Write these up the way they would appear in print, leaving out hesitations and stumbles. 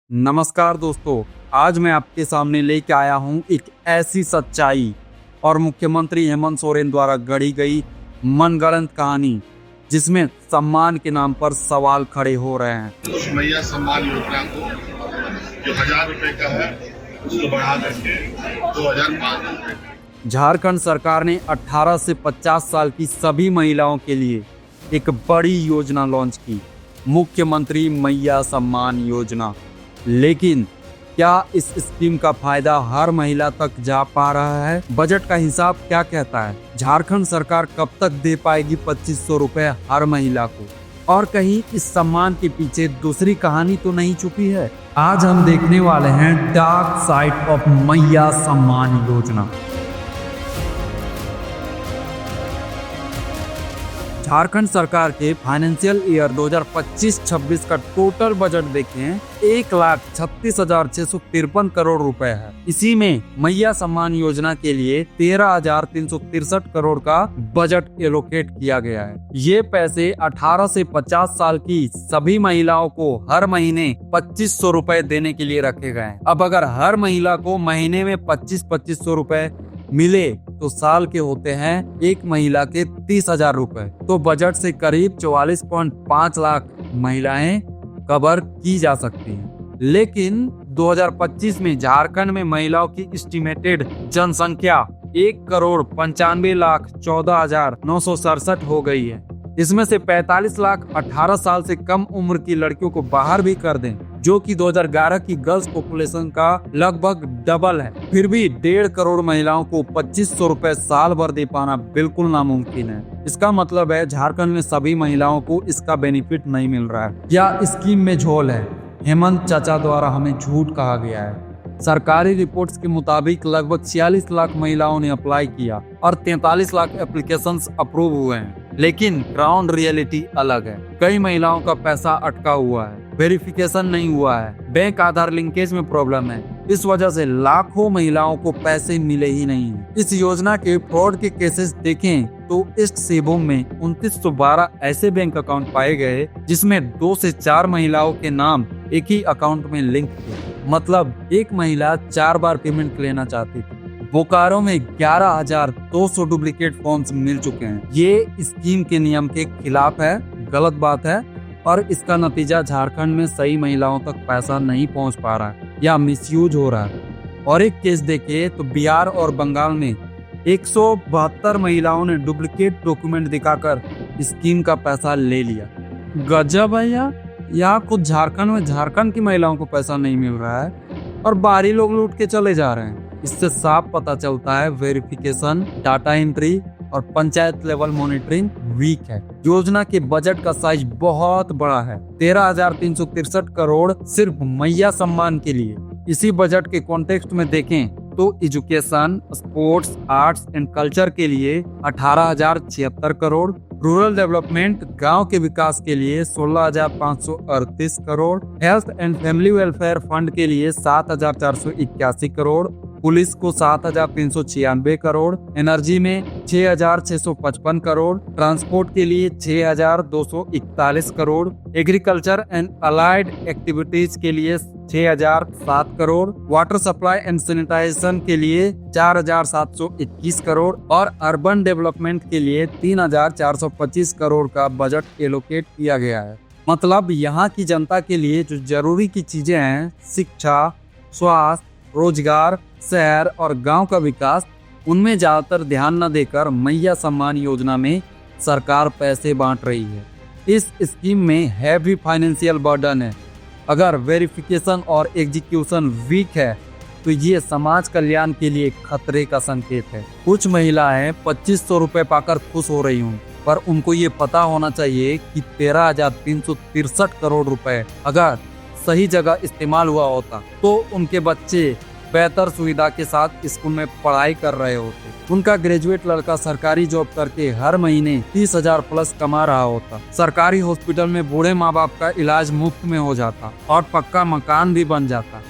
नमस्कार दोस्तों, आज मैं आपके सामने लेके आया हूं एक ऐसी सच्चाई और मुख्यमंत्री हेमंत सोरेन द्वारा गढ़ी गई मनगढ़ंत कहानी जिसमें सम्मान के नाम पर सवाल खड़े हो रहे हैं। उस मैया सम्मान योजना को जो 1,000 रुपए का है उसको बढ़ा करके 2,500 रुपए। झारखंड सरकार ने 18 से 50 साल की सभी महिलाओं के लिए एक बड़ी योजना लॉन्च की, मुख्यमंत्री मैया सम्मान योजना। लेकिन क्या इस स्कीम का फायदा हर महिला तक जा पा रहा है? बजट का हिसाब क्या कहता है? झारखंड सरकार कब तक दे पाएगी 2,500 रुपए हर महिला को? और कहीं इस सम्मान के पीछे दूसरी कहानी तो नहीं छुपी है? आज हम देखने वाले हैं डार्क साइड ऑफ मैया सम्मान योजना। झारखंड सरकार के फाइनेंशियल ईयर 2025-26 का टोटल बजट देखें 1,36,653 करोड़ रुपए है। इसी में मैया सम्मान योजना के लिए 13,363 करोड़ का बजट एलोकेट किया गया है। ये पैसे 18 से 50 साल की सभी महिलाओं को हर महीने 2,500 रुपए देने के लिए रखे गए हैं। अब अगर हर महिला को महीने में 2,500 रुपए मिले तो साल के होते हैं एक महिला के 30,000 रुपए। तो बजट से करीब 44.5 लाख महिलाएं कवर की जा सकती हैं। लेकिन 2025 में झारखंड में महिलाओं की एस्टिमेटेड जनसंख्या 1,95,14,967 हो गई है। इसमें से 45 लाख 18 साल से कम उम्र की लड़कियों को बाहर भी कर दें, जो कि 2011 की गर्ल्स पॉपुलेशन का लगभग डबल है। फिर भी 1.5 करोड़ महिलाओं को 2,500 रुपए साल भर दे पाना बिल्कुल नामुमकिन है। इसका मतलब है झारखंड में सभी महिलाओं को इसका बेनिफिट नहीं मिल रहा है या स्कीम में झोल है। हेमंत चाचा द्वारा हमें झूठ कहा गया है। सरकारी रिपोर्ट्स के मुताबिक लगभग 46 लाख महिलाओं ने अप्लाई किया और 43 लाख एप्लीकेशंस अप्रूव हुए हैं। लेकिन ग्राउंड रियलिटी अलग है। कई महिलाओं का पैसा अटका हुआ है, वेरिफिकेशन नहीं हुआ है, बैंक आधार लिंकेज में प्रॉब्लम है। इस वजह से लाखों महिलाओं को पैसे मिले ही नहीं। इस योजना के फ्रॉड के केसेस देखें तो ईस्ट सिंहभूम में 2912 ऐसे बैंक अकाउंट पाए गए जिसमें 2 से 4 महिलाओं के नाम एक ही अकाउंट में लिंक थे। मतलब एक महिला 4 बार पेमेंट लेना चाहती थी। बोकारो में 11,200 डुप्लीकेट फॉर्म्स मिल चुके हैं। ये स्कीम के नियम के खिलाफ है, गलत बात है और इसका नतीजा झारखंड में सही महिलाओं तक पैसा नहीं पहुंच पा रहा है या मिसयूज हो रहा है। और एक केस देखे तो बिहार और बंगाल में 172 महिलाओं ने डुप्लीकेट डॉक्यूमेंट दिखाकर स्कीम का पैसा ले लिया। गजब है यहाँ खुद झारखंड की महिलाओं को पैसा नहीं मिल रहा है और बाहरी लोग लूट के चले जा रहे हैं। इससे साफ पता चलता है वेरिफिकेशन, डाटा एंट्री और पंचायत लेवल मॉनिटरिंग वीक है। योजना के बजट का साइज बहुत बड़ा है, 13,363 करोड़ सिर्फ मैया सम्मान के लिए। इसी बजट के कॉन्टेक्स्ट में देखें तो education, sports, arts and culture के लिए 18,076 करोड़, रूरल डेवलपमेंट गांव के विकास के लिए 16,538 crore, health and family welfare fund के लिए 7,481 करोड़, पुलिस को 7,396 करोड़, एनर्जी में 6,655 करोड़, ट्रांसपोर्ट के लिए 6,241 crore, agriculture and allied activities के लिए 6,007 crore, water supply and sanitisation के लिए 4,721 करोड़ और अर्बन डेवलपमेंट के लिए 3,425 करोड़ का बजट एलोकेट किया गया है। मतलब यहाँ की जनता के लिए जो जरूरी की चीजें हैं, शिक्षा, स्वास्थ्य, रोजगार, शहर और गांव का विकास, उनमें ज्यादातर ध्यान न देकर मैया सम्मान योजना में सरकार पैसे बांट रही है। इस स्कीम में हैवी फाइनेंशियल बर्डन है। अगर वेरिफिकेशन और एग्जीक्यूशन वीक है तो ये समाज कल्याण के लिए खतरे का संकेत है। कुछ महिलाएं 2,500 रुपए पाकर खुश हो रही हूँ, पर उनको ये पता होना चाहिए कि 13,363 करोड़ रुपए अगर सही जगह इस्तेमाल हुआ होता तो उनके बच्चे बेहतर सुविधा के साथ स्कूल में पढ़ाई कर रहे होते। उनका ग्रेजुएट लड़का सरकारी जॉब करके हर महीने 30,000 प्लस कमा रहा होता। सरकारी हॉस्पिटल में बूढ़े माँ बाप का इलाज मुफ्त में हो जाता और पक्का मकान भी बन जाता।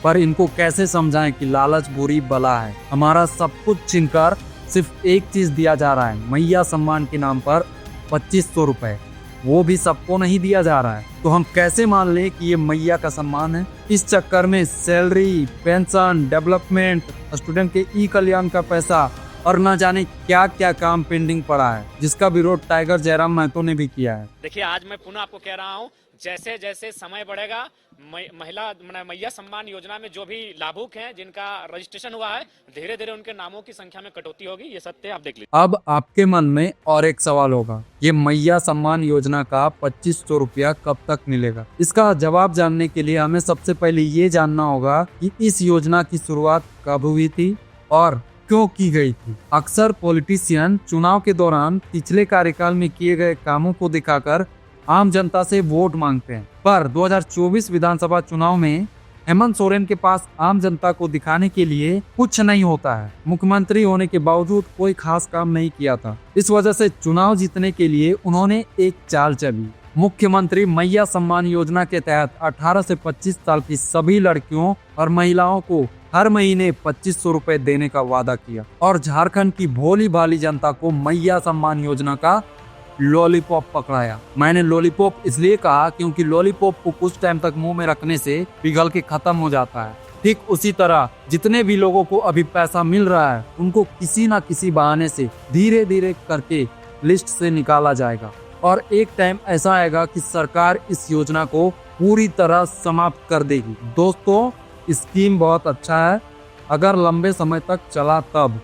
पर इनको कैसे समझाएं कि लालच बुरी बला है। हमारा सब कुछ छीनकर सिर्फ एक चीज दिया जा रहा है, मैया सम्मान के नाम पर 2,500 रुपए। वो भी सबको नहीं दिया जा रहा है। तो हम कैसे मान लें कि ये मैया का सम्मान है? इस चक्कर में सैलरी, पेंशन, डेवलपमेंट, स्टूडेंट के ई कल्याण का पैसा और न जाने क्या क्या काम पेंडिंग पड़ा है, जिसका विरोध टाइगर जयराम महतो ने भी किया है। देखिए, आज मैं पुनः आपको कह रहा हूँ, जैसे जैसे समय बढ़ेगा, मैया सम्मान योजना में जो भी लाभुक हैं, जिनका रजिस्ट्रेशन हुआ है, धीरे धीरे उनके नामों की संख्या में कटौती होगी। ये सत्य आप देख लीजिए। अब आपके मन में और एक सवाल होगा, ये मैया सम्मान योजना का 2500 रुपया कब तक मिलेगा? इसका जवाब जानने के लिए हमें सबसे पहले ये जानना होगा कि इस योजना की शुरुआत कब हुई थी और क्यों की गई थी। अक्सर पॉलिटिशियन चुनाव के दौरान पिछले कार्यकाल में किए गए कामों को दिखाकर आम जनता से वोट मांगते हैं, पर 2024 विधानसभा चुनाव में हेमंत सोरेन के पास आम जनता को दिखाने के लिए कुछ नहीं होता है। मुख्यमंत्री होने के बावजूद कोई खास काम नहीं किया था। इस वजह से चुनाव जीतने के लिए उन्होंने एक चाल चली। मुख्यमंत्री मैया सम्मान योजना के तहत 18 से 25 साल की सभी लड़कियों और महिलाओं को हर महीने 2500 रुपए देने का वादा किया और झारखंड की भोली भाली जनता को मैया सम्मान योजना का लॉलीपॉप पकड़ाया। मैंने लॉलीपॉप इसलिए कहा क्योंकि लॉलीपॉप को कुछ टाइम तक मुंह में रखने से पिघल के खत्म हो जाता है। ठीक उसी तरह जितने भी लोगों को अभी पैसा मिल रहा है, उनको किसी न किसी बहाने से धीरे धीरे करके लिस्ट से निकाला जाएगा और एक टाइम ऐसा आएगा कि सरकार इस योजना को पूरी तरह समाप्त कर देगी। दोस्तों, स्कीम बहुत अच्छा है अगर लंबे समय तक चला तब,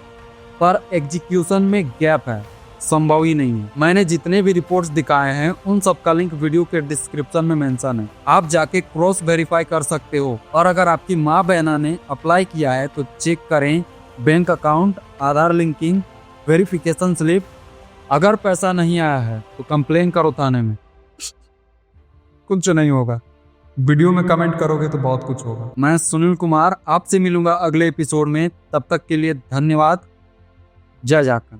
पर एग्जीक्यूशन में गैप है, संभव ही नहीं है। मैंने जितने भी रिपोर्ट्स दिखाए हैं उन सब का लिंक वीडियो के डिस्क्रिप्शन में मेंशन है, आप जाके क्रॉस वेरीफाई कर सकते हो। और अगर आपकी माँ बहना ने अप्लाई किया है तो चेक करें बैंक अकाउंट, आधार लिंकिंग, वेरिफिकेशन स्लिप। अगर पैसा नहीं आया है तो कंप्लेन करो थाने में, कुछ नहीं होगा। वीडियो में कमेंट करोगे तो बहुत कुछ होगा। मैं सुनील कुमार आपसे मिलूंगा अगले एपिसोड में, तब तक के लिए धन्यवाद। जय झारखंड।